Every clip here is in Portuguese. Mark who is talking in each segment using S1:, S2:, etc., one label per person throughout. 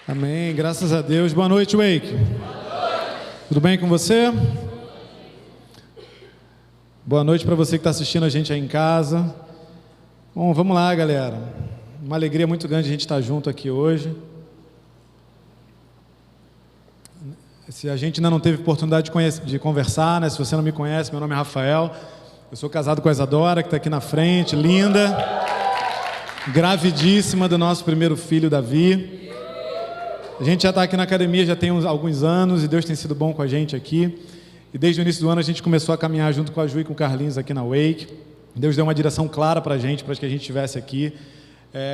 S1: Amém, graças a Deus. Boa noite, Wake. Tudo bem com você? Boa noite para você que está assistindo a gente aí em casa. Bom, vamos lá, galera. Uma alegria muito grande a gente estar junto aqui hoje. Se a gente ainda não teve oportunidade de conversar, né? Se você não me conhece, meu nome é Rafael. Eu sou casado com a Isadora, que está aqui na frente, linda, gravidíssima do nosso primeiro filho, Davi. A gente já está aqui na academia já tem alguns anos e Deus tem sido bom com a gente aqui. E desde o início do ano a gente começou a caminhar junto com a Ju e com o Carlinhos aqui na Wake. Deus deu uma direção clara para que a gente estivesse aqui.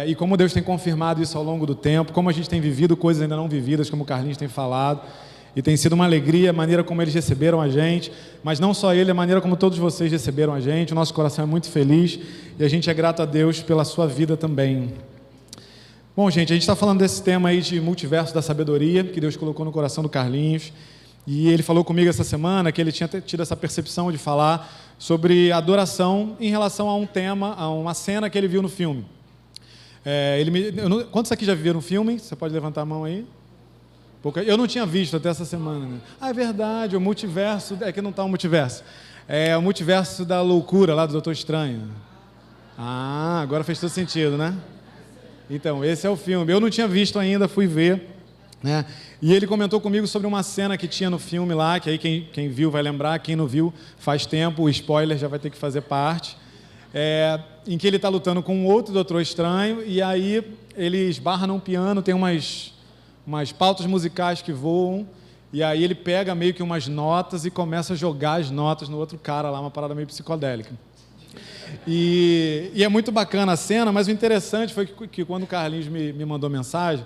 S1: E como Deus tem confirmado isso ao longo do tempo, como a gente tem vivido coisas ainda não vividas, como o Carlinhos tem falado. E tem sido uma alegria a maneira como eles receberam a gente, mas não só ele, a maneira como todos vocês receberam a gente. O nosso coração é muito feliz e a gente é grato a Deus pela sua vida também. Bom, gente, a gente está falando desse tema aí de multiverso da sabedoria, que Deus colocou no coração do Carlinhos. E ele falou comigo essa semana que ele tinha tido essa percepção de falar sobre adoração em relação a um tema, a uma cena que ele viu no filme. Quantos aqui já viram um filme? Você pode levantar a mão aí? Eu não tinha visto até essa semana, né? É verdade, o multiverso, é que não está o multiverso. É o multiverso da loucura lá do Doutor Estranho. Agora fez todo sentido, né? Então, esse é o filme. Eu não tinha visto ainda, fui ver, né? E ele comentou comigo sobre uma cena que tinha no filme lá, que aí quem viu vai lembrar, quem não viu faz tempo, o spoiler já vai ter que fazer parte, em que ele está lutando com um outro Doutor Estranho, e aí ele esbarra num piano, tem umas pautas musicais que voam, e aí ele pega meio que umas notas e começa a jogar as notas no outro cara lá, uma parada meio psicodélica. E é muito bacana a cena, mas o interessante foi que quando o Carlinhos me mandou mensagem,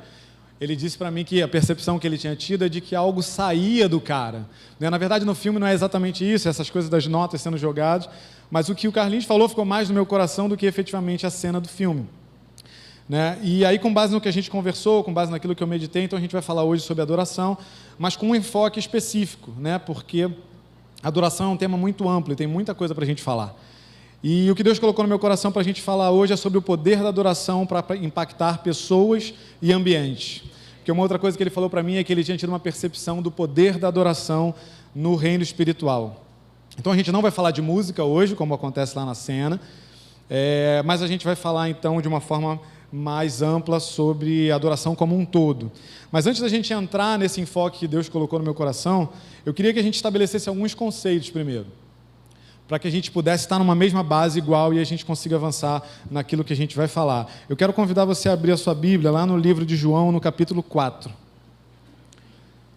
S1: ele disse para mim que a percepção que ele tinha tido é de que algo saía do cara. Na verdade, no filme não é exatamente isso, essas coisas das notas sendo jogadas, mas o que o Carlinhos falou ficou mais no meu coração do que efetivamente a cena do filme. E aí, com base no que a gente conversou, com base naquilo que eu meditei, então a gente vai falar hoje sobre adoração, mas com um enfoque específico, porque adoração é um tema muito amplo e tem muita coisa para a gente falar. E o que Deus colocou no meu coração para a gente falar hoje é sobre o poder da adoração para impactar pessoas e ambientes. Porque uma outra coisa que ele falou para mim é que ele tinha tido uma percepção do poder da adoração no reino espiritual. Então a gente não vai falar de música hoje, como acontece lá na cena, mas a gente vai falar então de uma forma mais ampla sobre adoração como um todo. Mas antes da gente entrar nesse enfoque que Deus colocou no meu coração, eu queria que a gente estabelecesse alguns conceitos primeiro, para que a gente pudesse estar numa mesma base igual e a gente consiga avançar naquilo que a gente vai falar. Eu quero convidar você a abrir a sua Bíblia lá no livro de João, no capítulo 4.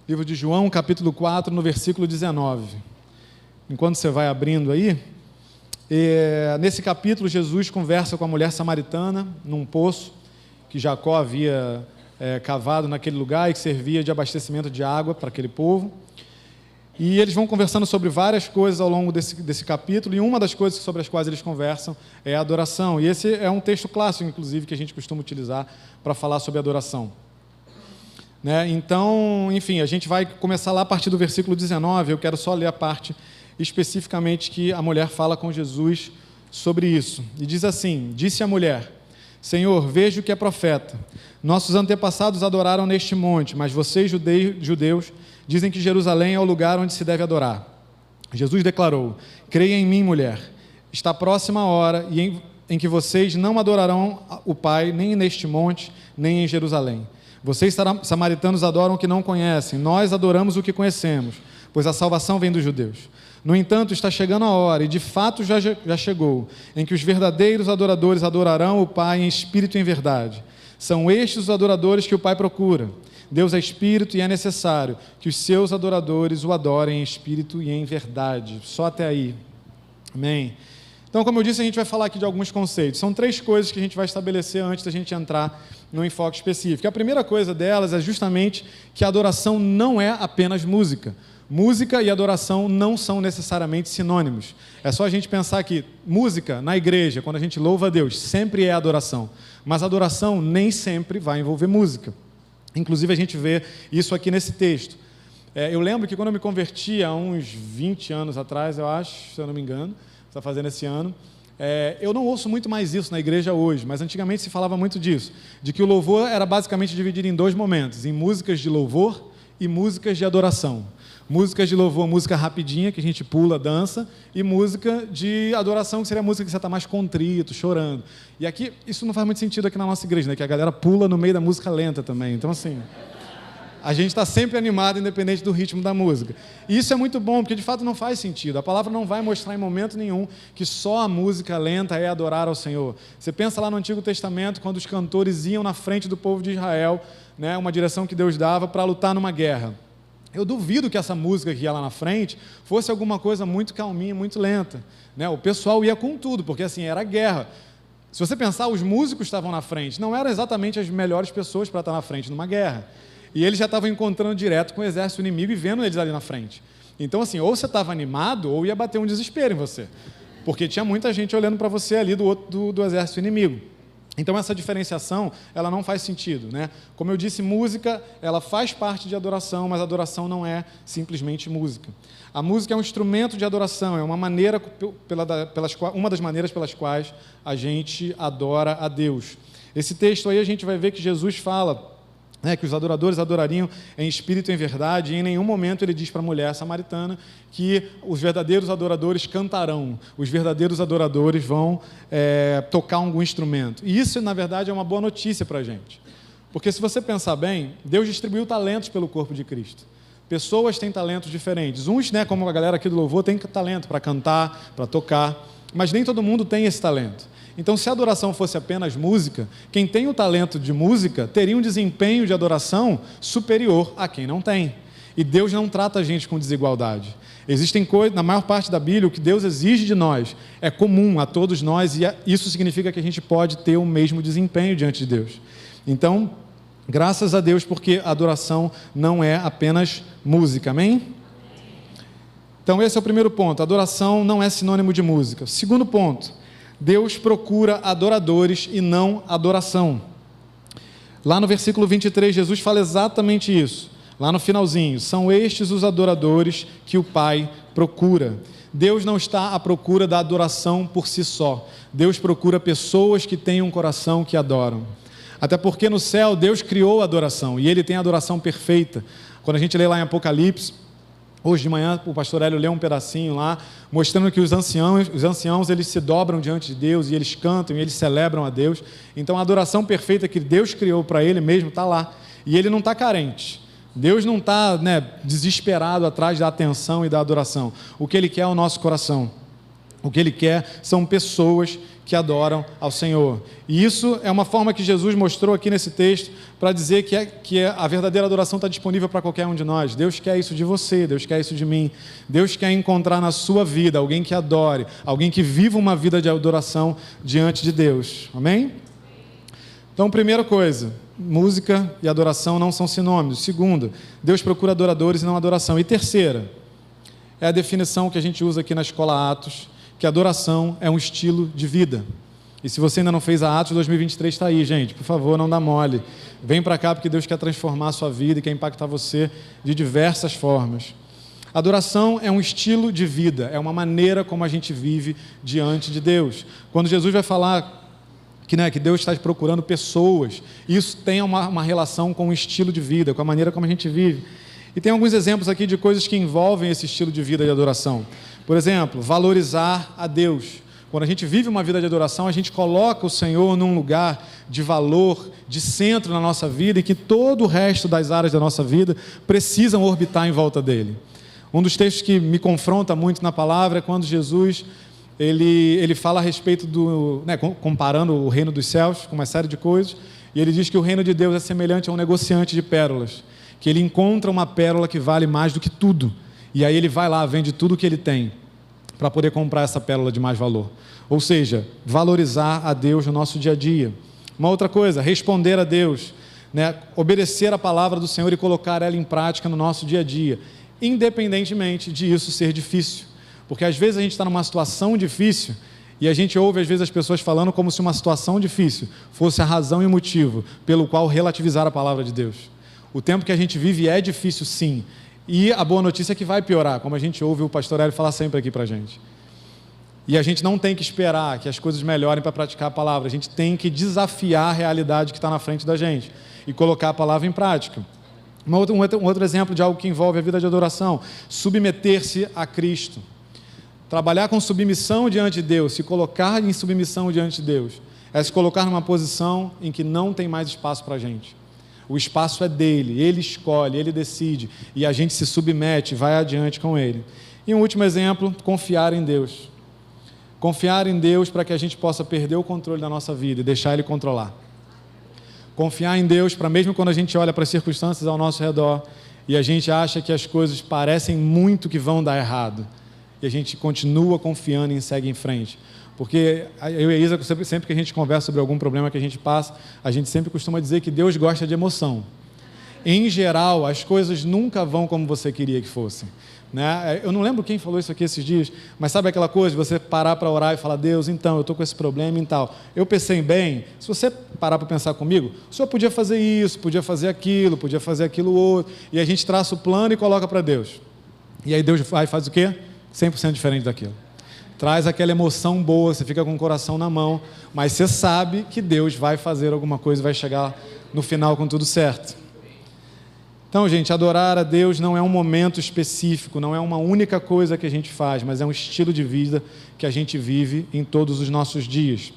S1: Livro de João, capítulo 4, no versículo 19. Enquanto você vai abrindo aí, nesse capítulo Jesus conversa com a mulher samaritana num poço que Jacó havia cavado naquele lugar e que servia de abastecimento de água para aquele povo. E eles vão conversando sobre várias coisas ao longo desse capítulo, e uma das coisas sobre as quais eles conversam é a adoração. E esse é um texto clássico, inclusive, que a gente costuma utilizar para falar sobre adoração. Então, enfim, a gente vai começar lá a partir do versículo 19, eu quero só ler a parte especificamente que a mulher fala com Jesus sobre isso. E diz assim: disse a mulher: Senhor, vejo que é profeta. Nossos antepassados adoraram neste monte, mas vocês, judeus, dizem que Jerusalém é o lugar onde se deve adorar. Jesus declarou: creia em mim, mulher. Está próxima a hora em que vocês não adorarão o Pai, nem neste monte, nem em Jerusalém. Vocês, samaritanos, adoram o que não conhecem. Nós adoramos o que conhecemos, pois a salvação vem dos judeus. No entanto, está chegando a hora, e de fato já chegou, em que os verdadeiros adoradores adorarão o Pai em espírito e em verdade. São estes os adoradores que o Pai procura. Deus é espírito e é necessário que os seus adoradores o adorem em espírito e em verdade. Só até aí. Amém? Então, como eu disse, a gente vai falar aqui de alguns conceitos. São 3 coisas que a gente vai estabelecer antes da gente entrar no enfoque específico. A primeira coisa delas é justamente que a adoração não é apenas música. Música e adoração não são necessariamente sinônimos. É só a gente pensar que música na igreja, quando a gente louva a Deus, sempre é adoração. Mas adoração nem sempre vai envolver música. Inclusive a gente vê isso aqui nesse texto. Eu lembro que quando eu me converti há uns 20 anos atrás, eu acho, se eu não me engano, está fazendo esse ano, Eu não ouço muito mais isso na igreja hoje, mas antigamente se falava muito disso, de que o louvor era basicamente dividido em 2 momentos, em músicas de louvor e músicas de adoração. Músicas de louvor, música rapidinha, que a gente pula, dança, e música de adoração, que seria a música que você está mais contrito, chorando. E aqui, isso não faz muito sentido aqui na nossa igreja, né? Que a galera pula no meio da música lenta também. Então, assim, a gente está sempre animado, independente do ritmo da música. E isso é muito bom, porque de fato não faz sentido. A palavra não vai mostrar em momento nenhum que só a música lenta é adorar ao Senhor. Você pensa lá no Antigo Testamento, quando os cantores iam na frente do povo de Israel, né, uma direção que Deus dava para lutar numa guerra. Eu duvido que essa música que ia lá na frente fosse alguma coisa muito calminha, muito lenta, né? O pessoal ia com tudo, porque assim, era guerra. Se você pensar, os músicos estavam na frente, não eram exatamente as melhores pessoas para estar na frente numa guerra. E eles já estavam encontrando direto com o exército inimigo e vendo eles ali na frente. Então, assim, ou você estava animado, ou ia bater um desespero em você. Porque tinha muita gente olhando para você ali do exército inimigo. Então, essa diferenciação, ela não faz sentido, né? Como eu disse, música, ela faz parte de adoração, mas adoração não é simplesmente música. A música é um instrumento de adoração, é uma maneira, uma das maneiras pelas quais a gente adora a Deus. Esse texto aí a gente vai ver que Jesus fala, né, que os adoradores adorariam em espírito e em verdade, e em nenhum momento ele diz para a mulher samaritana que os verdadeiros adoradores cantarão, os verdadeiros adoradores vão tocar algum instrumento. E isso, na verdade, é uma boa notícia para a gente. Porque se você pensar bem, Deus distribuiu talentos pelo corpo de Cristo. Pessoas têm talentos diferentes. Uns, né, como a galera aqui do louvor, tem talento para cantar, para tocar, mas nem todo mundo tem esse talento. Então, se a adoração fosse apenas música, quem tem o talento de música teria um desempenho de adoração superior a quem não tem. E Deus não trata a gente com desigualdade. Existem coisas, na maior parte da Bíblia, o que Deus exige de nós é comum a todos nós, e isso significa que a gente pode ter o mesmo desempenho diante de Deus. Então, graças a Deus, porque a adoração não é apenas música, amém? Então, esse é o primeiro ponto, a adoração não é sinônimo de música. Segundo ponto, Deus procura adoradores e não adoração. Lá no versículo 23, Jesus fala exatamente isso. Lá no finalzinho, são estes os adoradores que o Pai procura. Deus não está à procura da adoração por si só. Deus procura pessoas que têm um coração que adoram. Até porque no céu Deus criou a adoração e Ele tem a adoração perfeita. Quando a gente lê lá em Apocalipse, hoje de manhã o pastor Hélio leu um pedacinho lá, mostrando que os anciãos eles se dobram diante de Deus e eles cantam e eles celebram a Deus. Então a adoração perfeita que Deus criou para Ele mesmo está lá. E Ele não está carente. Deus não está, desesperado atrás da atenção e da adoração. O que Ele quer é o nosso coração. O que Ele quer são pessoas que adoram ao Senhor. E isso é uma forma que Jesus mostrou aqui nesse texto para dizer que a verdadeira adoração está disponível para qualquer um de nós. Deus quer isso de você, Deus quer isso de mim. Deus quer encontrar na sua vida alguém que adore, alguém que viva uma vida de adoração diante de Deus. Amém? Então, primeira coisa, música e adoração não são sinônimos. Segunda, Deus procura adoradores e não adoração. E terceira, é a definição que a gente usa aqui na Escola Atos, que adoração é um estilo de vida. E se você ainda não fez a Atos 2023, está aí, gente. Por favor, não dá mole. Vem para cá porque Deus quer transformar a sua vida e quer impactar você de diversas formas. Adoração é um estilo de vida, é uma maneira como a gente vive diante de Deus. Quando Jesus vai falar que Deus está procurando pessoas, isso tem uma relação com o estilo de vida, com a maneira como a gente vive. E tem alguns exemplos aqui de coisas que envolvem esse estilo de vida de adoração. Por exemplo, valorizar a Deus. Quando a gente vive uma vida de adoração, a gente coloca o Senhor num lugar de valor, de centro na nossa vida, e que todo o resto das áreas da nossa vida precisam orbitar em volta dele. Um dos textos que me confronta muito na palavra é quando Jesus ele fala a respeito comparando o reino dos céus com uma série de coisas, e ele diz que o reino de Deus é semelhante a um negociante de pérolas, que ele encontra uma pérola que vale mais do que tudo, e aí ele vai lá, vende tudo o que ele tem, para poder comprar essa pérola de mais valor. Ou seja, valorizar a Deus no nosso dia a dia. Uma outra coisa, responder a Deus, obedecer a palavra do Senhor e colocar ela em prática no nosso dia a dia, independentemente disso ser difícil. Porque às vezes a gente está numa situação difícil e a gente ouve às vezes as pessoas falando como se uma situação difícil fosse a razão e o motivo pelo qual relativizar a palavra de Deus. O tempo que a gente vive é difícil, sim, e a boa notícia é que vai piorar, como a gente ouve o pastor Hélio falar sempre aqui para a gente. E a gente não tem que esperar que as coisas melhorem para praticar a palavra. A gente tem que desafiar a realidade que está na frente da gente e colocar a palavra em prática. Um outro exemplo de algo que envolve a vida de adoração: submeter-se a Cristo. Trabalhar com submissão diante de Deus, se colocar em submissão diante de Deus, é se colocar numa posição em que não tem mais espaço para a gente. O espaço é dele, ele escolhe, ele decide, e a gente se submete, vai adiante com ele. E um último exemplo: confiar em Deus. Confiar em Deus para que a gente possa perder o controle da nossa vida e deixar Ele controlar. Confiar em Deus para, mesmo quando a gente olha para as circunstâncias ao nosso redor e a gente acha que as coisas parecem muito que vão dar errado, e a gente continua confiando e segue em frente. Porque eu e a Isa, sempre que a gente conversa sobre algum problema que a gente passa, a gente sempre costuma dizer que Deus gosta de emoção. Em geral, as coisas nunca vão como você queria que fossem, né? Eu não lembro quem falou isso aqui esses dias, mas sabe aquela coisa de você parar para orar e falar: Deus, então, eu estou com esse problema e tal. Eu pensei bem, se você parar para pensar comigo, o senhor podia fazer isso, podia fazer aquilo outro, e a gente traça o plano e coloca para Deus. E aí Deus faz o quê? 100% diferente daquilo. Traz aquela emoção boa, você fica com o coração na mão, mas você sabe que Deus vai fazer alguma coisa, vai chegar no final com tudo certo. Então, gente, adorar a Deus não é um momento específico, não é uma única coisa que a gente faz, mas é um estilo de vida que a gente vive em todos os nossos dias.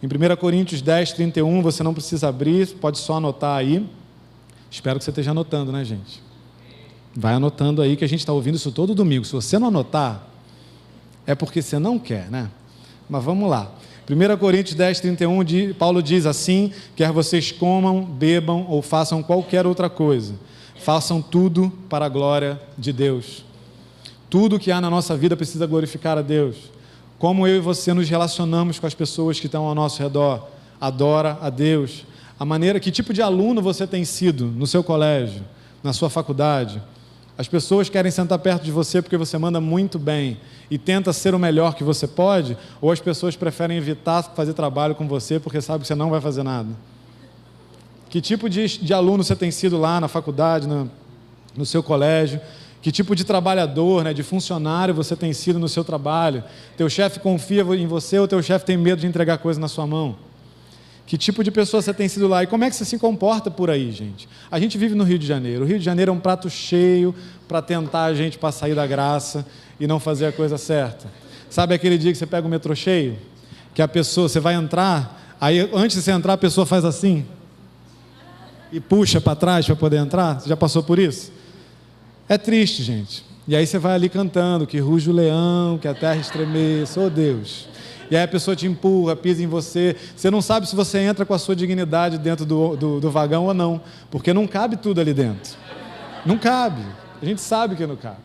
S1: Em 1 Coríntios 10, 31, você não precisa abrir, pode só anotar aí. Espero que você esteja anotando, né, gente? Vai anotando aí, que a gente está ouvindo isso todo domingo. Se você não anotar, é porque você não quer, né? Mas vamos lá. 1 Coríntios 10, 31, Paulo diz assim: quer vocês comam, bebam ou façam qualquer outra coisa, façam tudo para a glória de Deus. Tudo que há na nossa vida precisa glorificar a Deus. Como eu e você nos relacionamos com as pessoas que estão ao nosso redor, adora a Deus. A maneira, que tipo de aluno você tem sido no seu colégio, na sua faculdade. As pessoas querem sentar perto de você porque você manda muito bem e tenta ser o melhor que você pode, ou as pessoas preferem evitar fazer trabalho com você porque sabe que você não vai fazer nada? Que tipo de aluno você tem sido lá na faculdade, no seu colégio? Que tipo de trabalhador, né, de funcionário você tem sido no seu trabalho? Teu chefe confia em você ou teu chefe tem medo de entregar coisa na sua mão? Que tipo de pessoa você tem sido lá? E como é que você se comporta por aí, gente? A gente vive no Rio de Janeiro. O Rio de Janeiro é um prato cheio para tentar a gente para sair da graça e não fazer a coisa certa. Sabe aquele dia que você pega o metrô cheio? Que a pessoa, você vai entrar, aí antes de você entrar a pessoa faz assim e puxa para trás para poder entrar. Você já passou por isso? É triste, gente. E aí você vai ali cantando que ruge o leão, que a terra estremeça, oh Deus. E aí a pessoa te empurra, pisa em você. Você não sabe se você entra com a sua dignidade dentro do vagão ou não, porque não cabe tudo ali dentro. Não cabe. A gente sabe que não cabe.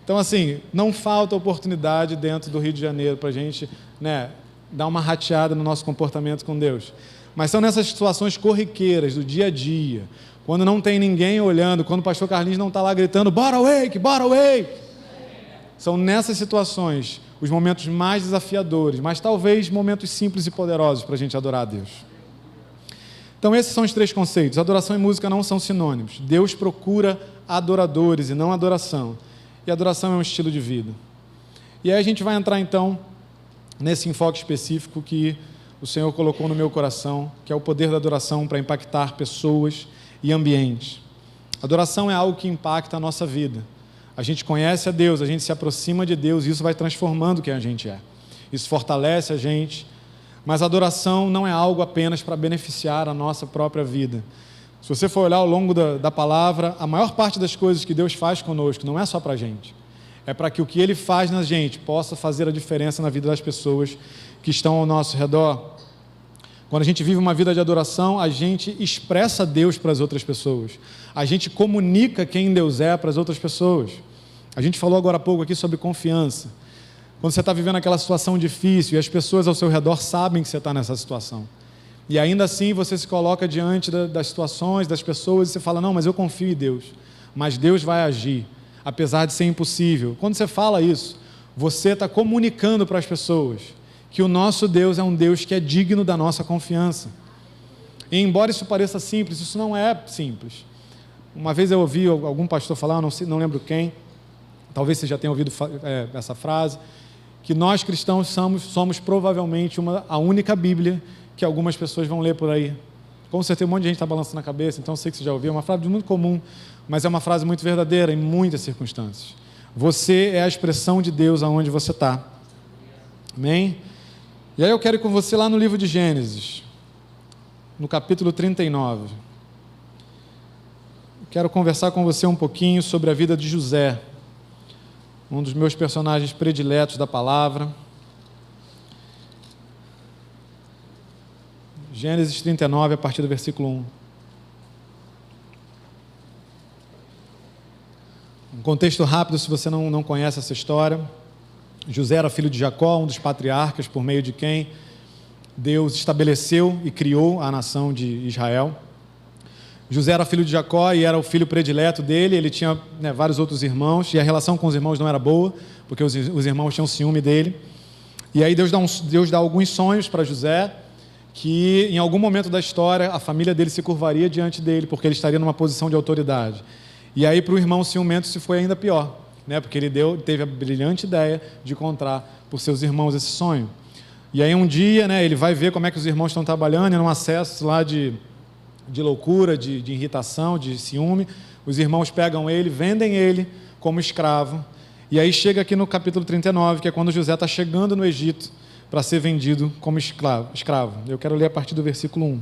S1: Então, assim, não falta oportunidade dentro do Rio de Janeiro para a gente, né, dar uma rateada no nosso comportamento com Deus. Mas são nessas situações corriqueiras do dia a dia, quando não tem ninguém olhando, quando o pastor Carlinhos não está lá gritando, bora wake, bora wake. São nessas situações os momentos mais desafiadores, mas talvez momentos simples e poderosos para a gente adorar a Deus. Então esses são os 3 conceitos. Adoração e música não são sinônimos. Deus procura adoradores e não adoração. E adoração é um estilo de vida. E aí a gente vai entrar então nesse enfoque específico que o Senhor colocou no meu coração, que é o poder da adoração para impactar pessoas e ambientes. Adoração é algo que impacta a nossa vida. A gente conhece a Deus, a gente se aproxima de Deus e isso vai transformando quem a gente é. Isso fortalece a gente, mas a adoração não é algo apenas para beneficiar a nossa própria vida. Se você for olhar ao longo da palavra, a maior parte das coisas que Deus faz conosco não é só para a gente. É para que o que Ele faz na gente possa fazer a diferença na vida das pessoas que estão ao nosso redor. Quando a gente vive uma vida de adoração, a gente expressa Deus para as outras pessoas. A gente comunica quem Deus é para as outras pessoas. A gente falou agora há pouco aqui sobre confiança. Quando você está vivendo aquela situação difícil e as pessoas ao seu redor sabem que você está nessa situação. E ainda assim você se coloca diante das situações, das pessoas e você fala, não, mas eu confio em Deus. Mas Deus vai agir, apesar de ser impossível. Quando você fala isso, você está comunicando para as pessoas que o nosso Deus é um Deus que é digno da nossa confiança. E embora isso pareça simples, isso não é simples. Uma vez eu ouvi algum pastor falar, não lembro quem, talvez você já tenha ouvido essa frase, que nós cristãos somos provavelmente a única Bíblia que algumas pessoas vão ler por aí. Com certeza um monte de gente está balançando a cabeça, então eu sei que você já ouviu, é uma frase muito comum, mas é uma frase muito verdadeira em muitas circunstâncias. Você é a expressão de Deus aonde você está. Amém? E aí eu quero ir com você lá no livro de Gênesis, no capítulo 39. Quero conversar com você um pouquinho sobre a vida de José, um dos meus personagens prediletos da palavra. Gênesis 39, a partir do versículo 1. Um contexto rápido, se você não conhece essa história. José era filho de Jacó, um dos patriarcas por meio de quem Deus estabeleceu e criou a nação de Israel. José era filho de Jacó e era o filho predileto dele. Ele tinha vários outros irmãos e a relação com os irmãos não era boa, porque os irmãos tinham ciúme dele. E aí Deus dá alguns sonhos para José, que em algum momento da história a família dele se curvaria diante dele, porque ele estaria numa posição de autoridade. E aí para o irmão ciumento isso foi ainda pior, porque ele teve a brilhante ideia de contar para os seus irmãos esse sonho. E aí um dia ele vai ver como é que os irmãos estão trabalhando, e num acesso lá de loucura, de irritação, de ciúme, os irmãos pegam ele, vendem ele como escravo. E aí chega aqui no capítulo 39, que é quando José está chegando no Egito para ser vendido como escravo. Eu quero ler a partir do versículo 1.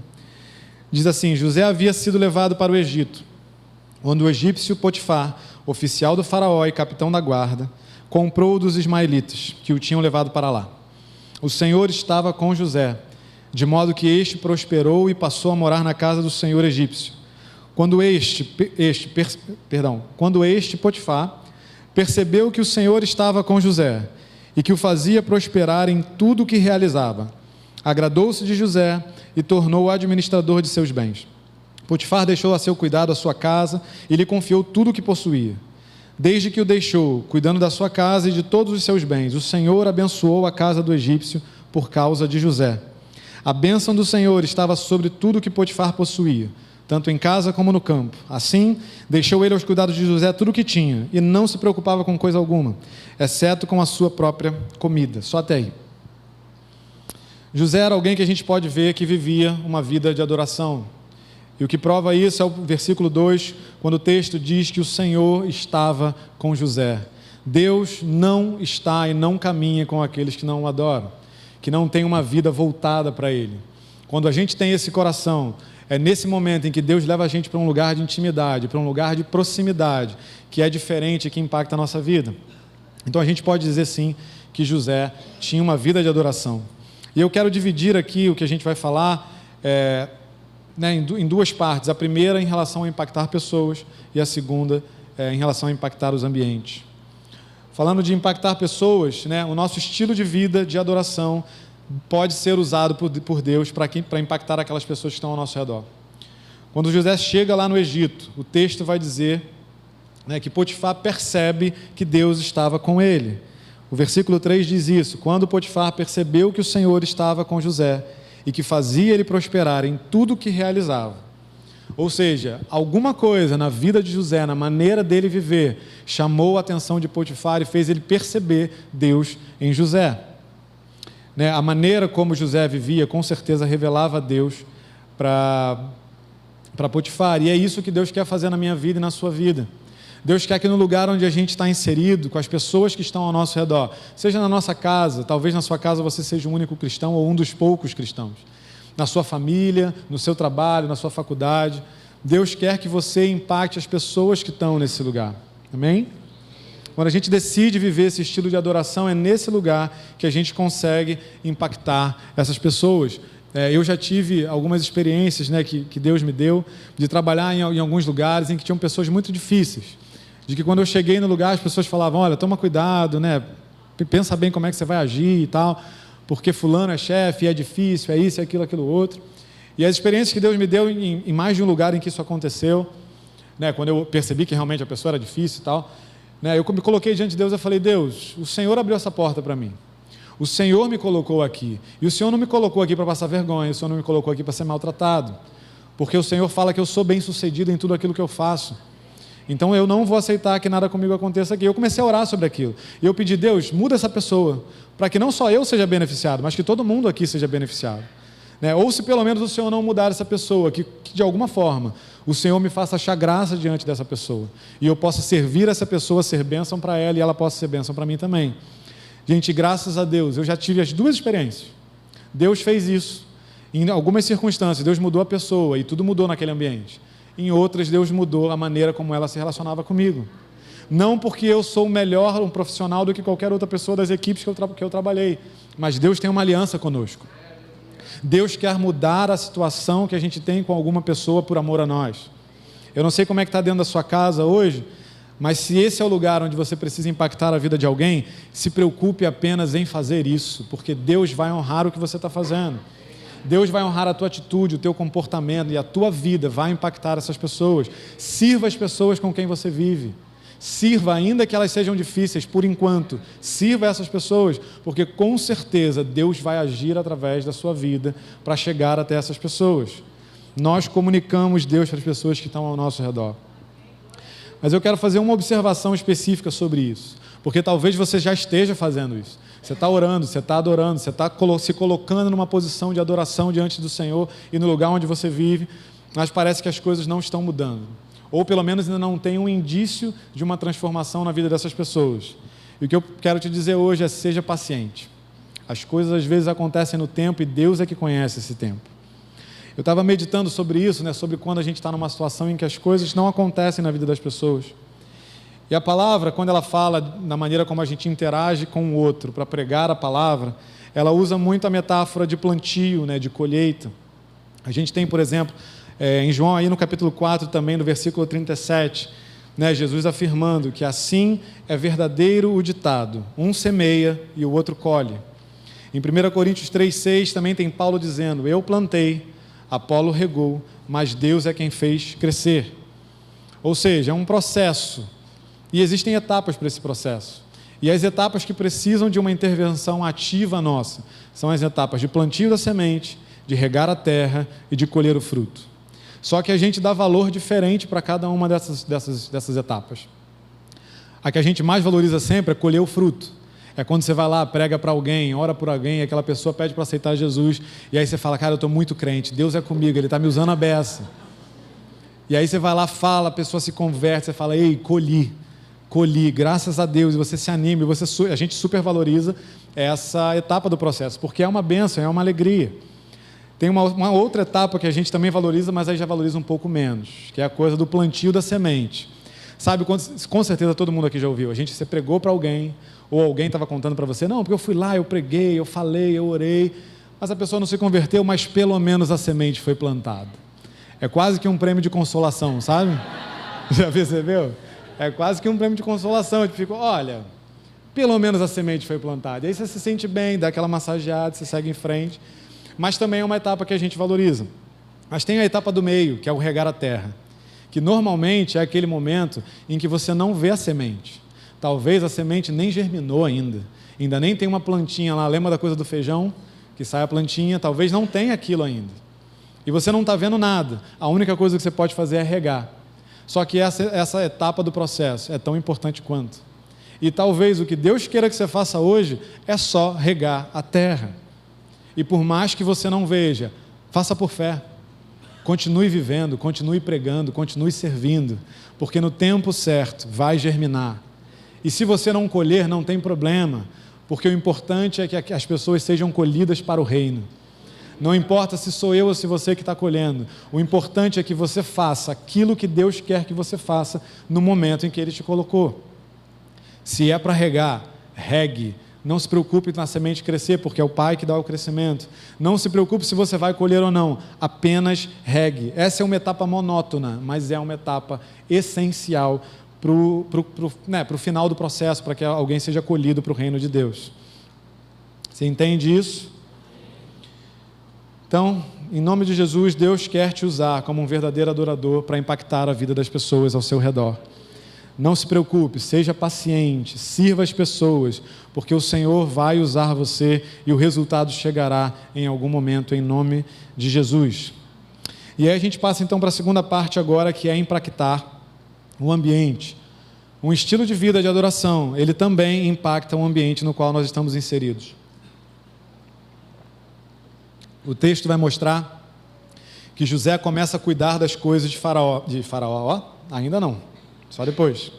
S1: Diz assim: José havia sido levado para o Egito, onde o egípcio Potifar, oficial do faraó e capitão da guarda, comprou-o dos ismaelitas, que o tinham levado para lá. O Senhor estava com José, de modo que este prosperou e passou a morar na casa do senhor egípcio. Quando este Potifar percebeu que o Senhor estava com José e que o fazia prosperar em tudo o que realizava, agradou-se de José e tornou-o administrador de seus bens. Potifar deixou a seu cuidado a sua casa e lhe confiou tudo o que possuía. Desde que o deixou, cuidando da sua casa e de todos os seus bens, o Senhor abençoou a casa do egípcio por causa de José. A bênção do Senhor estava sobre tudo o que Potifar possuía, tanto em casa como no campo. Assim, deixou ele aos cuidados de José tudo o que tinha, e não se preocupava com coisa alguma, exceto com a sua própria comida. Só até aí. José era alguém que a gente pode ver que vivia uma vida de adoração. E o que prova isso é o versículo 2, quando o texto diz que o Senhor estava com José. Deus não está e não caminha com aqueles que não o adoram, que não têm uma vida voltada para Ele. Quando a gente tem esse coração, é nesse momento em que Deus leva a gente para um lugar de intimidade, para um lugar de proximidade, que é diferente e que impacta a nossa vida. Então a gente pode dizer sim que José tinha uma vida de adoração. E eu quero dividir aqui o que a gente vai falar em duas partes. A primeira em relação a impactar pessoas e a segunda em relação a impactar os ambientes. Falando de impactar pessoas, o nosso estilo de vida de adoração pode ser usado por Deus para impactar aquelas pessoas que estão ao nosso redor. Quando José chega lá no Egito, o texto vai dizer que Potifar percebe que Deus estava com ele. O versículo 3 diz isso: quando Potifar percebeu que o Senhor estava com José e que fazia ele prosperar em tudo o que realizava. Ou seja, alguma coisa na vida de José, na maneira dele viver, chamou a atenção de Potifar e fez ele perceber Deus em José. A maneira como José vivia, com certeza, revelava Deus para Potifar. E é isso que Deus quer fazer na minha vida e na sua vida. Deus quer que no lugar onde a gente está inserido, com as pessoas que estão ao nosso redor, seja na nossa casa, talvez na sua casa você seja o único cristão ou um dos poucos cristãos, na sua família, no seu trabalho, na sua faculdade, Deus quer que você impacte as pessoas que estão nesse lugar. Amém? Quando a gente decide viver esse estilo de adoração, é nesse lugar que a gente consegue impactar essas pessoas. Eu já tive algumas experiências que Deus me deu de trabalhar em alguns lugares em que tinham pessoas muito difíceis. De que quando eu cheguei no lugar, as pessoas falavam: olha, toma cuidado, pensa bem como é que você vai agir e tal, porque fulano é chefe, é difícil, é isso, é aquilo outro. E as experiências que Deus me deu em mais de um lugar em que isso aconteceu, quando eu percebi que realmente a pessoa era difícil e tal, eu me coloquei diante de Deus e falei: Deus, o Senhor abriu essa porta para mim. O Senhor me colocou aqui. E o Senhor não me colocou aqui para passar vergonha, o Senhor não me colocou aqui para ser maltratado. Porque o Senhor fala que eu sou bem-sucedido em tudo aquilo que eu faço. Então eu não vou aceitar que nada comigo aconteça aqui. Eu comecei a orar sobre aquilo. E eu pedi, Deus, muda essa pessoa, para que não só eu seja beneficiado, mas que todo mundo aqui seja beneficiado. Né? Ou se pelo menos o Senhor não mudar essa pessoa, que de alguma forma o Senhor me faça achar graça diante dessa pessoa. E eu possa servir essa pessoa, ser bênção para ela e ela possa ser bênção para mim também. Gente, graças a Deus, eu já tive as duas experiências. Deus fez isso. Em algumas circunstâncias, Deus mudou a pessoa e tudo mudou naquele ambiente. Em outras, Deus mudou a maneira como ela se relacionava comigo. Não porque eu sou melhor um profissional do que qualquer outra pessoa das equipes que eu trabalhei, mas Deus tem uma aliança conosco. Deus quer mudar a situação que a gente tem com alguma pessoa por amor a nós. Eu não sei como é que está dentro da sua casa hoje, mas se esse é o lugar onde você precisa impactar a vida de alguém, se preocupe apenas em fazer isso, porque Deus vai honrar o que você está fazendo. Deus vai honrar a tua atitude, o teu comportamento e a tua vida vai impactar essas pessoas. Sirva as pessoas com quem você vive. Sirva, ainda que elas sejam difíceis, por enquanto. Sirva essas pessoas, porque com certeza Deus vai agir através da sua vida para chegar até essas pessoas. Nós comunicamos Deus para as pessoas que estão ao nosso redor. Mas eu quero fazer uma observação específica sobre isso, porque talvez você já esteja fazendo isso. Você está orando, você está adorando, você está se colocando numa posição de adoração diante do Senhor e no lugar onde você vive, mas parece que as coisas não estão mudando. Ou pelo menos ainda não tem um indício de uma transformação na vida dessas pessoas. E o que eu quero te dizer hoje é: seja paciente. As coisas às vezes acontecem no tempo e Deus é que conhece esse tempo. Eu estava meditando sobre isso, né, sobre quando a gente está numa situação em que as coisas não acontecem na vida das pessoas. E a palavra, quando ela fala na maneira como a gente interage com o outro para pregar a palavra, ela usa muito a metáfora de plantio, né, de colheita. A gente tem, por exemplo, em João, aí no capítulo 4 também, no versículo 37, né, Jesus afirmando que assim é verdadeiro o ditado: um semeia e o outro colhe. Em 1 Coríntios 3,6 também tem Paulo dizendo: eu plantei, Apolo regou, mas Deus é quem fez crescer. Ou seja, é um processo. E existem etapas para esse processo. E as etapas que precisam de uma intervenção ativa nossa são as etapas de plantio da semente, de regar a terra e de colher o fruto. Só que a gente dá valor diferente para cada uma dessas etapas. A que a gente mais valoriza sempre é colher o fruto. É quando você vai lá, prega para alguém, ora por alguém, e aquela pessoa pede para aceitar Jesus, e aí você fala: cara, eu estou muito crente, Deus é comigo, Ele está me usando a beça. E aí você vai lá, fala, a pessoa se converte, você fala: ei, colhi, graças a Deus, e você se anima, a gente supervaloriza essa etapa do processo, porque é uma bênção, é uma alegria. Tem uma outra etapa que a gente também valoriza, mas aí já valoriza um pouco menos, que é a coisa do plantio da semente. Sabe, com certeza todo mundo aqui já ouviu, você pregou para alguém, ou alguém estava contando para você: não, porque eu fui lá, eu preguei, eu falei, eu orei, mas a pessoa não se converteu, mas pelo menos a semente foi plantada. É quase que um prêmio de consolação, sabe? Já percebeu? É quase que um prêmio de consolação. Tipo, fica: olha, pelo menos a semente foi plantada. E aí você se sente bem, dá aquela massageada, você segue em frente. Mas também é uma etapa que a gente valoriza. Mas tem a etapa do meio, que é o regar a terra, que normalmente é aquele momento em que você não vê a semente. Talvez a semente nem germinou ainda nem tem uma plantinha lá. Lembra da coisa do feijão? Que sai a plantinha, talvez não tenha aquilo ainda. E você não está vendo nada. A única coisa que você pode fazer é regar. Só que essa etapa do processo é tão importante quanto. E talvez o que Deus queira que você faça hoje é só regar a terra. E por mais que você não veja, faça por fé. Continue vivendo, continue pregando, continue servindo, porque no tempo certo vai germinar. E se você não colher, não tem problema, porque o importante é que as pessoas sejam colhidas para o reino. Não importa se sou eu ou se você que está colhendo, o importante é que você faça aquilo que Deus quer que você faça no momento em que Ele te colocou. Se é para regar, regue. Não se preocupe na semente crescer, porque é o Pai que dá o crescimento. Não se preocupe se você vai colher ou não, apenas regue. Essa é uma etapa monótona, mas é uma etapa essencial para o final do processo, para que alguém seja colhido para o reino de Deus. Você entende isso? Então, em nome de Jesus, Deus quer te usar como um verdadeiro adorador para impactar a vida das pessoas ao seu redor. Não se preocupe, seja paciente, sirva as pessoas, porque o Senhor vai usar você e o resultado chegará em algum momento, em nome de Jesus. E aí a gente passa então para a segunda parte agora, que é impactar. o ambiente, um estilo de vida de adoração, ele também impacta o ambiente no qual nós estamos inseridos. O texto vai mostrar que José começa a cuidar das coisas de Faraó, ainda não, só depois.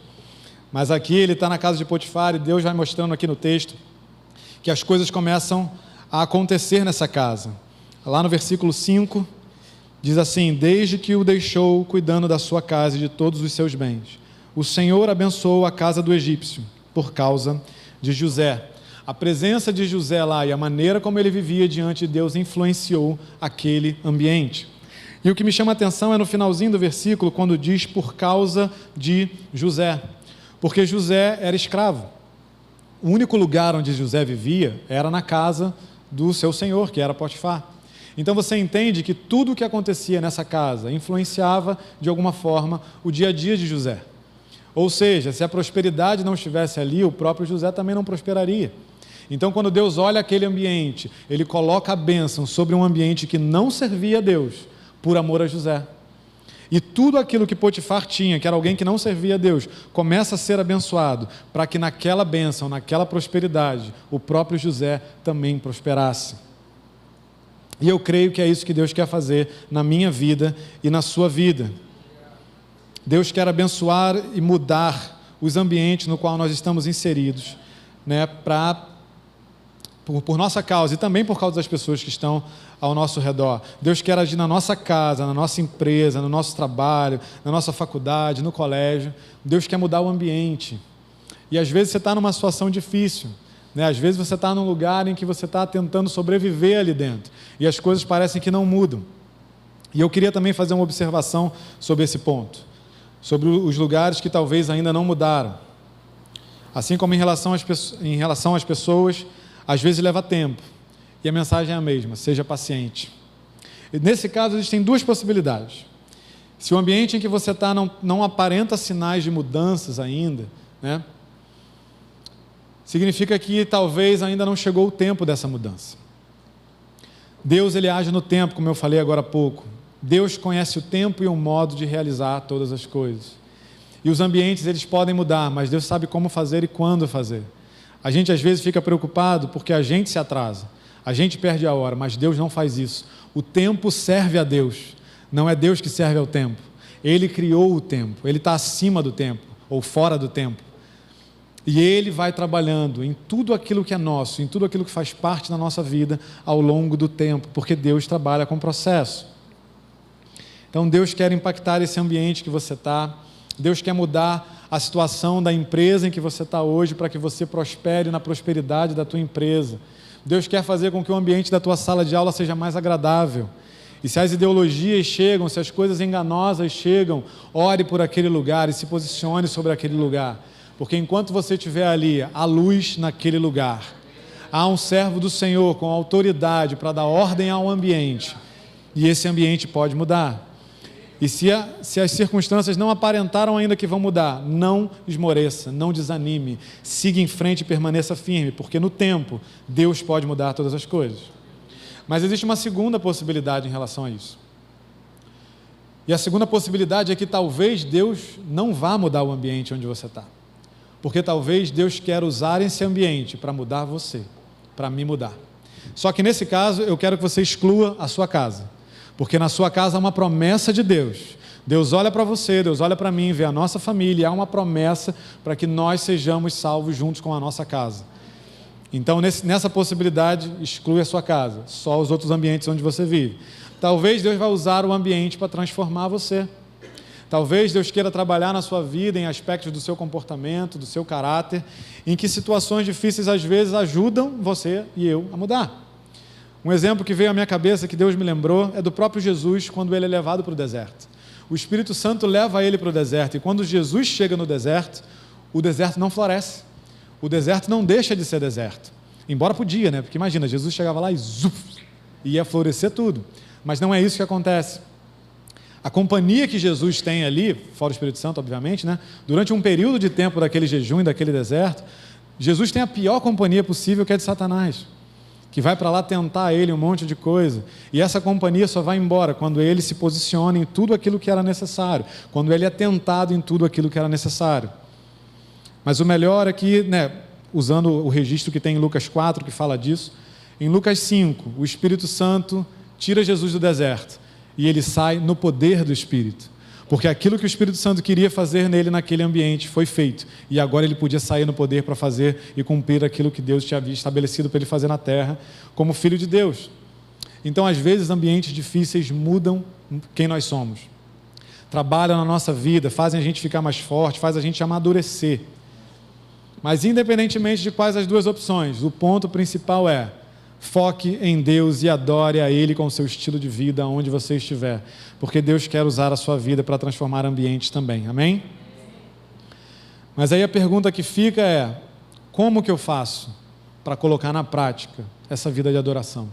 S1: Mas aqui ele está na casa de Potifar e Deus vai mostrando aqui no texto que as coisas começam a acontecer nessa casa. Lá no versículo 5, diz assim: desde que o deixou cuidando da sua casa e de todos os seus bens, o Senhor abençoou a casa do egípcio por causa de José. A presença de José lá e a maneira como ele vivia diante de Deus influenciou aquele ambiente. E o que me chama a atenção é no finalzinho do versículo, quando diz por causa de José, porque José era escravo. O único lugar onde José vivia era na casa do seu senhor, que era Potifar. Então você entende que tudo o que acontecia nessa casa influenciava de alguma forma o dia a dia de José. Ou seja, se a prosperidade não estivesse ali, o próprio José também não prosperaria. Então quando Deus olha aquele ambiente, ele coloca a bênção sobre um ambiente que não servia a Deus, por amor a José. E tudo aquilo que Potifar tinha, que era alguém que não servia a Deus, começa a ser abençoado, para que naquela bênção, naquela prosperidade, o próprio José também prosperasse. E eu creio que é isso que Deus quer fazer na minha vida e na sua vida. Deus quer abençoar e mudar os ambientes no qual nós estamos inseridos, né, por nossa causa e também por causa das pessoas que estão ao nosso redor. Deus quer agir na nossa casa, na nossa empresa, no nosso trabalho, na nossa faculdade, no colégio. Deus quer mudar o ambiente. E às vezes você está numa situação difícil, né? Às vezes você está num lugar em que você está tentando sobreviver ali dentro e as coisas parecem que não mudam. E eu queria também fazer uma observação sobre esse ponto, sobre os lugares que talvez ainda não mudaram. Assim como em relação às pessoas, às vezes leva tempo. E a mensagem é a mesma: seja paciente. E nesse caso existem duas possibilidades. Se o ambiente em que você está não aparenta sinais de mudanças ainda, né, significa que talvez ainda não chegou o tempo dessa mudança. Deus, ele age no tempo, como eu falei agora há pouco. Deus conhece o tempo e o modo de realizar todas as coisas. E os ambientes, eles podem mudar, mas Deus sabe como fazer e quando fazer. A gente às vezes fica preocupado porque a gente se atrasa, a gente perde a hora, mas Deus não faz isso. O tempo serve a Deus, não é Deus que serve ao tempo. Ele criou o tempo, Ele está acima do tempo, ou fora do tempo. E Ele vai trabalhando em tudo aquilo que é nosso, em tudo aquilo que faz parte da nossa vida ao longo do tempo, porque Deus trabalha com processo. Então Deus quer impactar esse ambiente que você está, Deus quer mudar a situação da empresa em que você está hoje para que você prospere na prosperidade da tua empresa. Deus quer fazer com que o ambiente da tua sala de aula seja mais agradável. E se as ideologias chegam, se as coisas enganosas chegam, ore por aquele lugar e se posicione sobre aquele lugar. Porque enquanto você estiver ali, há luz naquele lugar. Há um servo do Senhor com autoridade para dar ordem ao ambiente. E esse ambiente pode mudar. E se as circunstâncias não aparentaram ainda que vão mudar, não esmoreça, não desanime, siga em frente e permaneça firme, porque no tempo Deus pode mudar todas as coisas. Mas existe uma segunda possibilidade em relação a isso. E a segunda possibilidade é que talvez Deus não vá mudar o ambiente onde você está. Porque talvez Deus quer usar esse ambiente para mudar você, para me mudar. Só que nesse caso eu quero que você exclua a sua casa. Porque na sua casa há uma promessa de Deus. Deus olha para você, Deus olha para mim, vê a nossa família, há uma promessa para que nós sejamos salvos juntos com a nossa casa. Então, nessa possibilidade, exclui a sua casa, só os outros ambientes onde você vive. Talvez Deus vá usar o ambiente para transformar você. Talvez Deus queira trabalhar na sua vida em aspectos do seu comportamento, do seu caráter, em que situações difíceis às vezes ajudam você e eu a mudar. Um exemplo que veio à minha cabeça, que Deus me lembrou, é do próprio Jesus, quando ele é levado para o deserto. O Espírito Santo leva ele para o deserto, e quando Jesus chega no deserto, o deserto não floresce. O deserto não deixa de ser deserto. Embora podia, né? Porque imagina, Jesus chegava lá e ia florescer tudo. Mas não é isso que acontece. A companhia que Jesus tem ali, fora o Espírito Santo, obviamente, né? Durante um período de tempo daquele jejum e daquele deserto, Jesus tem a pior companhia possível, que é de Satanás. que vai para lá tentar ele um monte de coisa. E essa companhia só vai embora quando ele se posiciona em tudo aquilo que era necessário, quando ele é tentado em tudo aquilo que era necessário. Mas o melhor é que, usando o registro que tem em Lucas 4, que fala disso, em Lucas 5, o Espírito Santo tira Jesus do deserto e ele sai no poder do Espírito. Porque aquilo que o Espírito Santo queria fazer nele naquele ambiente foi feito. E agora ele podia sair no poder para fazer e cumprir aquilo que Deus tinha estabelecido para ele fazer na terra, como filho de Deus. Então, às vezes, ambientes difíceis mudam quem nós somos. Trabalham na nossa vida, fazem a gente ficar mais forte, fazem a gente amadurecer. Mas, independentemente de quais as duas opções, o ponto principal é: foque em Deus e adore a Ele com o seu estilo de vida, onde você estiver. Porque Deus quer usar a sua vida para transformar ambientes também. Amém? Mas aí a pergunta que fica é: como que eu faço para colocar na prática essa vida de adoração?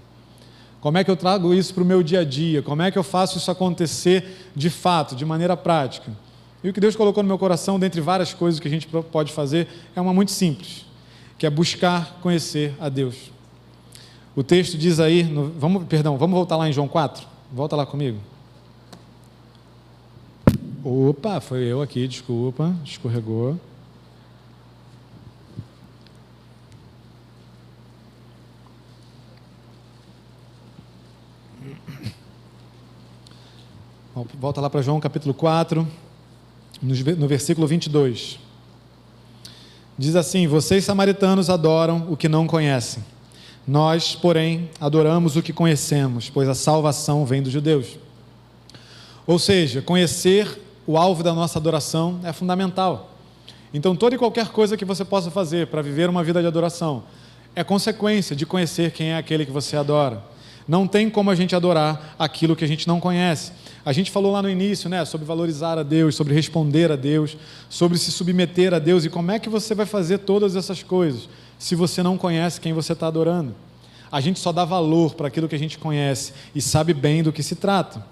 S1: Como é que eu trago isso para o meu dia a dia? Como é que eu faço isso acontecer de fato, de maneira prática? E o que Deus colocou no meu coração, dentre várias coisas que a gente pode fazer, é uma muito simples, que é buscar conhecer a Deus. O texto diz aí, vamos voltar lá em João 4? Volta lá comigo. Opa, foi eu aqui, desculpa, escorregou. Volta lá para João capítulo 4, no versículo 22. Diz assim: vocês samaritanos adoram o que não conhecem. Nós, porém, adoramos o que conhecemos, pois a salvação vem dos judeus. Ou seja, conhecer o alvo da nossa adoração é fundamental. Então, toda e qualquer coisa que você possa fazer para viver uma vida de adoração é consequência de conhecer quem é aquele que você adora. Não tem como a gente adorar aquilo que a gente não conhece. A gente falou lá no início, sobre valorizar a Deus, sobre responder a Deus, sobre se submeter a Deus. E como é que você vai fazer todas essas coisas se você não conhece quem você está adorando? A gente só dá valor para aquilo que a gente conhece e sabe bem do que se trata.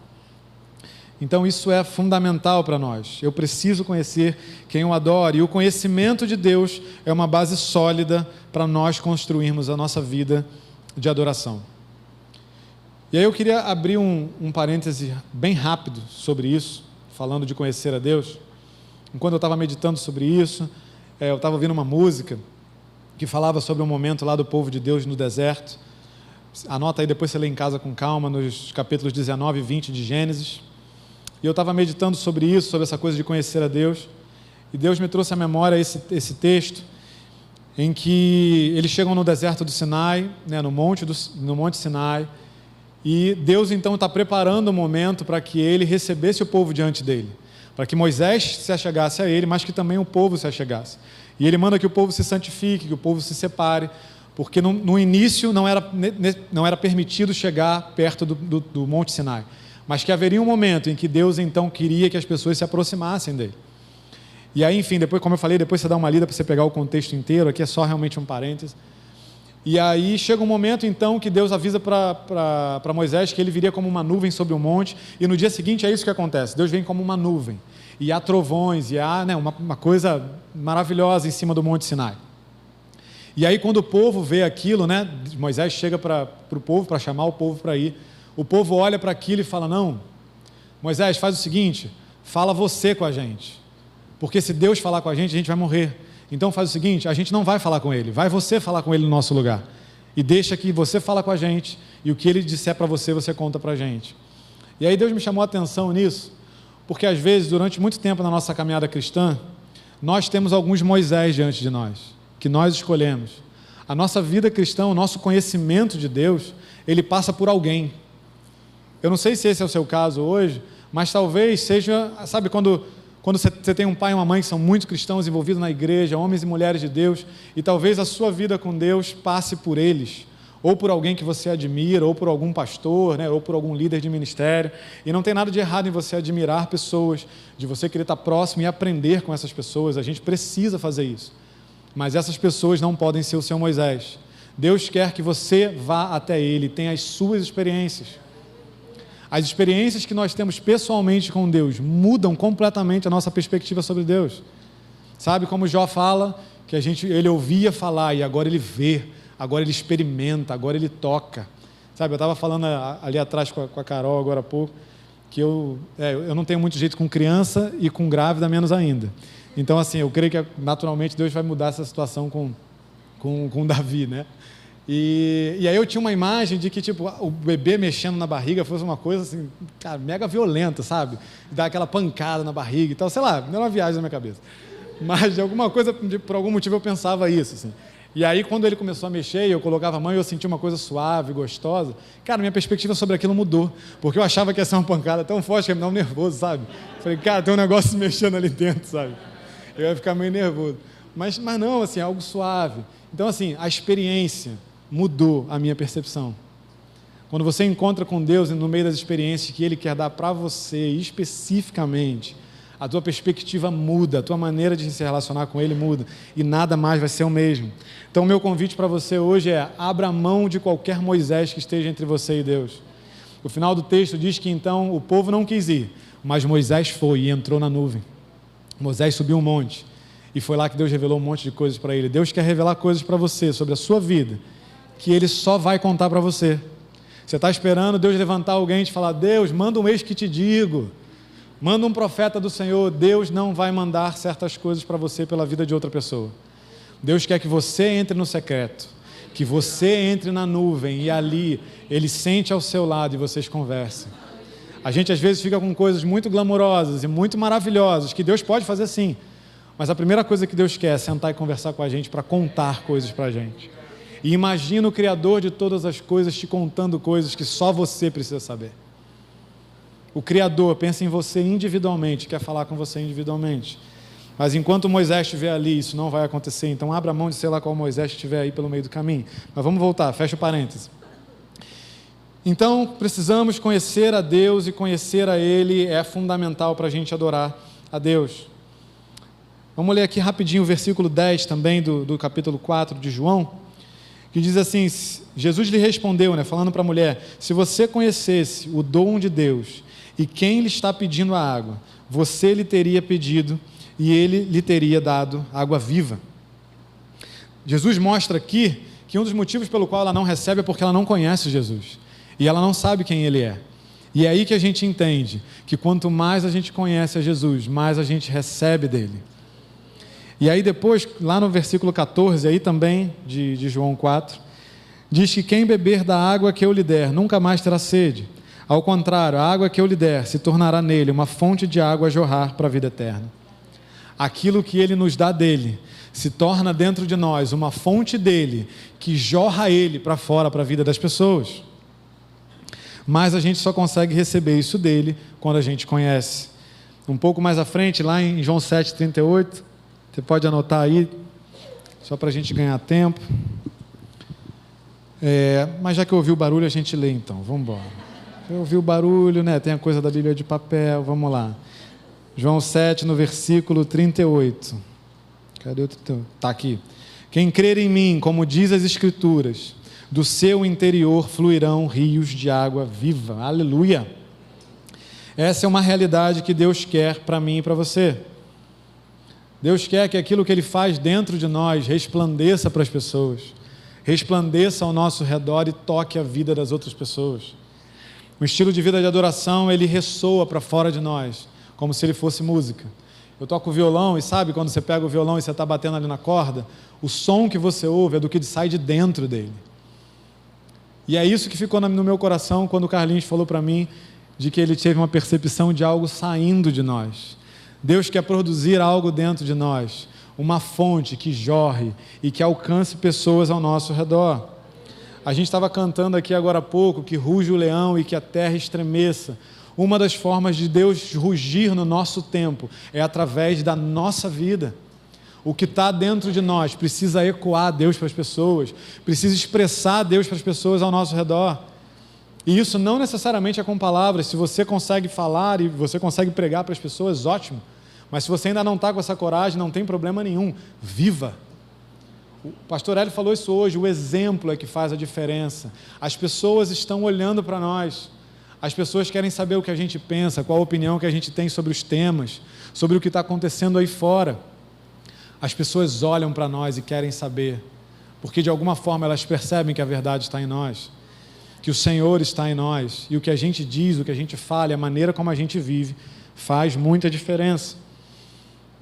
S1: Então isso é fundamental para nós. Eu preciso conhecer quem eu adoro. E o conhecimento de Deus é uma base sólida para nós construirmos a nossa vida de adoração. E aí eu queria abrir um parêntese bem rápido sobre isso, falando de conhecer a Deus. Enquanto eu estava meditando sobre isso, eu estava ouvindo uma música que falava sobre um momento lá do povo de Deus no deserto. Anota aí, depois você lê em casa com calma, nos capítulos 19 e 20 de Gênesis. E eu estava meditando sobre isso, sobre essa coisa de conhecer a Deus. E Deus me trouxe à memória esse texto, em que eles chegam no deserto do Sinai, no Monte Sinai. E Deus então está preparando o momento para que ele recebesse o povo diante dele, para que Moisés se achegasse a ele, mas que também o povo se achegasse. E ele manda que o povo se santifique, que o povo se separe, porque no início não era permitido chegar perto do Monte Sinai, mas que haveria um momento em que Deus então queria que as pessoas se aproximassem dele. E aí, enfim, depois, como eu falei, depois você dá uma lida para você pegar o contexto inteiro, aqui é só realmente um parêntese. E aí chega um momento então que Deus avisa para Moisés que ele viria como uma nuvem sobre o monte, e no dia seguinte é isso que acontece: Deus vem como uma nuvem, e há trovões, e há uma coisa maravilhosa em cima do Monte Sinai. E aí quando o povo vê aquilo, Moisés chega para o povo, para chamar o povo para ir, o povo olha para aquilo e fala: não, Moisés, faz o seguinte, fala você com a gente, porque se Deus falar com a gente vai morrer. Então faz o seguinte, a gente não vai falar com ele, vai você falar com ele no nosso lugar. E deixa que você fala com a gente, e o que ele disser para você, você conta para a gente. E aí Deus me chamou a atenção nisso, porque às vezes, durante muito tempo na nossa caminhada cristã, nós temos alguns Moisés diante de nós, que nós escolhemos. A nossa vida cristã, o nosso conhecimento de Deus, ele passa por alguém. Eu não sei se esse é o seu caso hoje, mas talvez seja, sabe, quando você tem um pai e uma mãe que são muito cristãos, envolvidos na igreja, homens e mulheres de Deus, e talvez a sua vida com Deus passe por eles, ou por alguém que você admira, ou por algum pastor, ou por algum líder de ministério, e não tem nada de errado em você admirar pessoas, de você querer estar próximo e aprender com essas pessoas. A gente precisa fazer isso, mas essas pessoas não podem ser o seu Moisés. Deus quer que você vá até ele, tenha as suas experiências. As experiências que nós temos pessoalmente com Deus mudam completamente a nossa perspectiva sobre Deus. Sabe como Jó fala, que ele ouvia falar e agora ele vê agora ele experimenta, agora ele toca. Sabe, eu estava falando ali atrás com a Carol agora há pouco, que eu não tenho muito jeito com criança e com grávida menos ainda. Então, assim, eu creio que naturalmente Deus vai mudar essa situação com Davi, né? E aí eu tinha uma imagem de que, tipo, o bebê mexendo na barriga fosse uma coisa, assim, cara, mega violenta, sabe? Dar aquela pancada na barriga e tal, sei lá, não era uma viagem na minha cabeça. Mas de alguma coisa, por algum motivo eu pensava isso, assim. E aí quando ele começou a mexer e eu colocava a mão e eu sentia uma coisa suave, gostosa, cara, minha perspectiva sobre aquilo mudou, porque eu achava que ia ser uma pancada tão forte que ia me dar um nervoso, sabe? Falei, cara, tem um negócio mexendo ali dentro, sabe? Eu ia ficar meio nervoso. Mas não, assim, algo suave. Então, assim, a experiência mudou a minha percepção. Quando você encontra com Deus no meio das experiências que Ele quer dar para você especificamente, a tua perspectiva muda, a tua maneira de se relacionar com Ele muda e nada mais vai ser o mesmo. Então, o meu convite para você hoje é: abra mão de qualquer Moisés que esteja entre você e Deus. O final do texto diz que então o povo não quis ir, mas Moisés foi e entrou na nuvem. Moisés subiu um monte e foi lá que Deus revelou um monte de coisas para ele. Deus quer revelar coisas para você sobre a sua vida que Ele só vai contar para você. Você está esperando Deus levantar alguém e te falar: Deus, manda um ex que te digo, manda um profeta do Senhor. Deus não vai mandar certas coisas para você pela vida de outra pessoa. Deus quer que você entre no secreto, que você entre na nuvem e ali Ele sente ao seu lado e vocês conversem. A gente às vezes fica com coisas muito glamourosas e muito maravilhosas que Deus pode fazer sim, mas a primeira coisa que Deus quer é sentar e conversar com a gente para contar coisas para a gente. E imagina o Criador de todas as coisas te contando coisas que só você precisa saber. O Criador pensa em você individualmente, quer falar com você individualmente. Mas enquanto Moisés estiver ali, isso não vai acontecer. Então abra mão de sei lá qual Moisés estiver aí pelo meio do caminho. Mas vamos voltar, fecha o parênteses. Então precisamos conhecer a Deus, e conhecer a Ele é fundamental para a gente adorar a Deus. Vamos ler aqui rapidinho o versículo 10 também do capítulo 4 de João, que diz assim: Jesus lhe respondeu, falando para a mulher: se você conhecesse o dom de Deus e quem lhe está pedindo a água, você lhe teria pedido e Ele lhe teria dado água viva. Jesus mostra aqui que um dos motivos pelo qual ela não recebe é porque ela não conhece Jesus e ela não sabe quem Ele é. E é aí que a gente entende que quanto mais a gente conhece a Jesus, mais a gente recebe dele. E aí depois, lá no versículo 14, aí também de João 4, diz que quem beber da água que eu lhe der, nunca mais terá sede. Ao contrário, a água que eu lhe der se tornará nele uma fonte de água a jorrar para a vida eterna. Aquilo que Ele nos dá dele, se torna dentro de nós uma fonte dele, que jorra Ele para fora, para a vida das pessoas. Mas a gente só consegue receber isso dele quando a gente conhece. Um pouco mais à frente, lá em João 7,38, você pode anotar aí, só para a gente ganhar tempo. Mas já que eu ouvi o barulho, a gente lê então, vamos embora. Eu ouvi o barulho, tem a coisa da Bíblia de papel, vamos lá. João 7, no versículo 38. Cadê o 38? Está aqui. Quem crer em mim, como diz as Escrituras, do seu interior fluirão rios de água viva. Aleluia! Essa é uma realidade que Deus quer para mim e para você. Deus quer que aquilo que Ele faz dentro de nós resplandeça para as pessoas, resplandeça ao nosso redor e toque a vida das outras pessoas. O estilo de vida de adoração, ele ressoa para fora de nós, como se ele fosse música. Eu toco violão e sabe quando você pega o violão e você está batendo ali na corda, o som que você ouve é do que sai de dentro dele. E é isso que ficou no meu coração quando o Carlinhos falou para mim de que ele teve uma percepção de algo saindo de nós. Deus quer produzir algo dentro de nós, uma fonte que jorre e que alcance pessoas ao nosso redor. A gente estava cantando aqui agora há pouco que ruge o leão e que a terra estremeça. Uma das formas de Deus rugir no nosso tempo é através da nossa vida. O que está dentro de nós precisa ecoar Deus para as pessoas, precisa expressar Deus para as pessoas ao nosso redor. E isso não necessariamente é com palavras. Se você consegue falar e você consegue pregar para as pessoas, ótimo. Mas se você ainda não está com essa coragem, não tem problema nenhum. Viva! O pastor Hélio falou isso hoje, o exemplo é que faz a diferença. As pessoas estão olhando para nós. As pessoas querem saber o que a gente pensa, qual a opinião que a gente tem sobre os temas, sobre o que está acontecendo aí fora. As pessoas olham para nós e querem saber, porque de alguma forma elas percebem que a verdade está em nós, que o Senhor está em nós, e o que a gente diz, o que a gente fala, a maneira como a gente vive, faz muita diferença.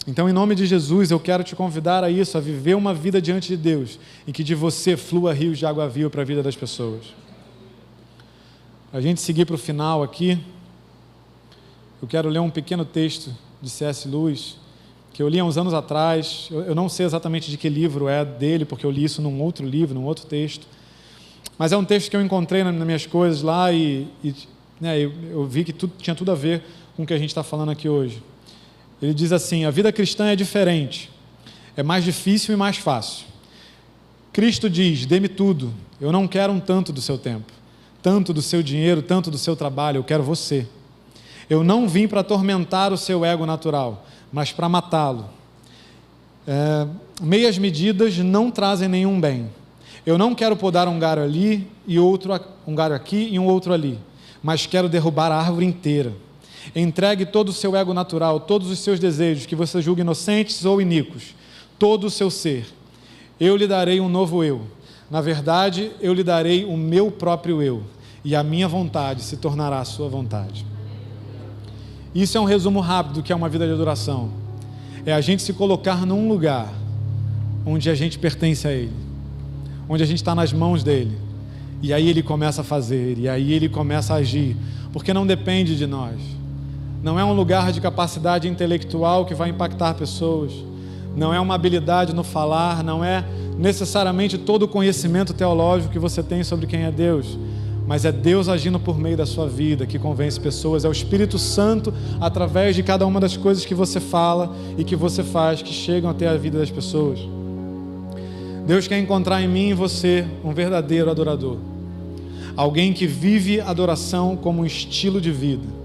S1: Então, em nome de Jesus, eu quero te convidar a isso, a viver uma vida diante de Deus, em que de você flua rios de água viva para a vida das pessoas. A gente seguir para o final aqui, eu quero ler um pequeno texto de C.S. Lewis, que eu li há uns anos atrás. Eu não sei exatamente de que livro é dele, porque eu li isso num outro livro, num outro texto, mas é um texto que eu encontrei nas minhas coisas lá né, eu vi que tinha tudo a ver com o que a gente está falando aqui hoje. Ele diz assim: a vida cristã é diferente, é mais difícil e mais fácil. Cristo diz: dê-me tudo, eu não quero um tanto do seu tempo, tanto do seu dinheiro, tanto do seu trabalho, eu quero você. Eu não vim para atormentar o seu ego natural, mas para matá-lo. Meias medidas não trazem nenhum bem. Eu não quero podar um galho ali e um galho aqui e um outro ali, mas quero derrubar a árvore inteira. Entregue todo o seu ego natural, todos os seus desejos, que você julga inocentes ou iníquos, todo o seu ser. Eu lhe darei um novo eu. Na verdade, eu lhe darei o meu próprio eu, e a minha vontade se tornará a sua vontade. Isso é um resumo rápido do que é uma vida de adoração. É a gente se colocar num lugar onde a gente pertence a Ele, onde a gente está nas mãos dEle, e aí Ele começa a fazer, e aí Ele começa a agir, porque não depende de nós. Não é um lugar de capacidade intelectual que vai impactar pessoas, não é uma habilidade no falar, não é necessariamente todo o conhecimento teológico que você tem sobre quem é Deus, mas é Deus agindo por meio da sua vida que convence pessoas, é o Espírito Santo através de cada uma das coisas que você fala e que você faz, que chegam até a vida das pessoas. Deus quer encontrar em mim e você um verdadeiro adorador, alguém que vive adoração como um estilo de vida,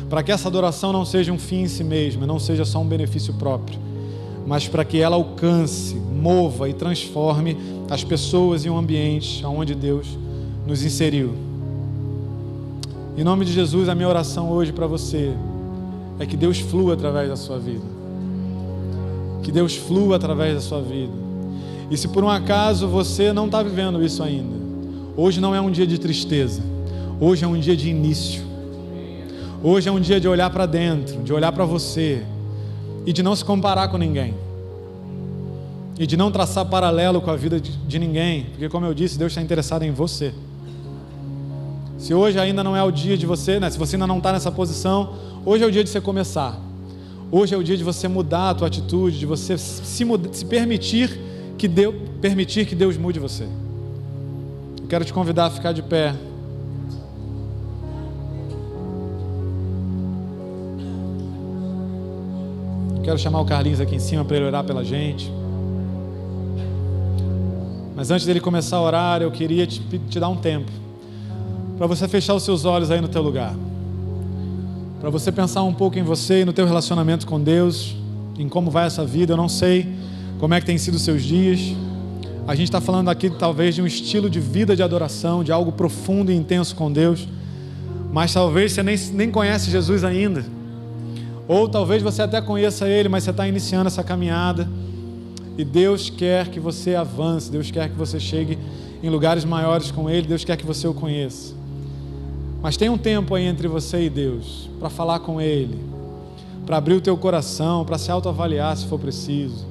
S1: para que essa adoração não seja um fim em si mesma, não seja só um benefício próprio, mas para que ela alcance, mova e transforme as pessoas e o ambiente onde Deus nos inseriu. Em nome de Jesus, a minha oração hoje para você é que Deus flua através da sua vida, que Deus flua através da sua vida. E se por um acaso você não está vivendo isso ainda, hoje não é um dia de tristeza, hoje é um dia de início. Hoje é um dia de olhar para dentro, de olhar para você e de não se comparar com ninguém e de não traçar paralelo com a vida de ninguém, porque, como eu disse, Deus está interessado em você. Se hoje ainda não é o dia de você, né? Se você ainda não está nessa posição, hoje é o dia de você começar. Hoje é o dia de você mudar a tua atitude, de você se permitir que Deus mude você. Eu quero te convidar a ficar de pé. Quero chamar o Carlinhos aqui em cima para ele orar pela gente. Mas antes dele começar a orar, eu queria te dar um tempo para você fechar os seus olhos aí no teu lugar, para você pensar um pouco em você e no teu relacionamento com Deus, em como vai essa vida. Eu não sei como é que tem sido os seus dias. A gente está falando aqui talvez de um estilo de vida de adoração, de algo profundo e intenso com Deus, mas talvez você nem conhece Jesus ainda. Ou talvez você até conheça Ele, mas você está iniciando essa caminhada. E Deus quer que você avance, Deus quer que você chegue em lugares maiores com Ele, Deus quer que você o conheça. Mas tem um tempo aí entre você e Deus, para falar com Ele, para abrir o teu coração, para se autoavaliar se for preciso.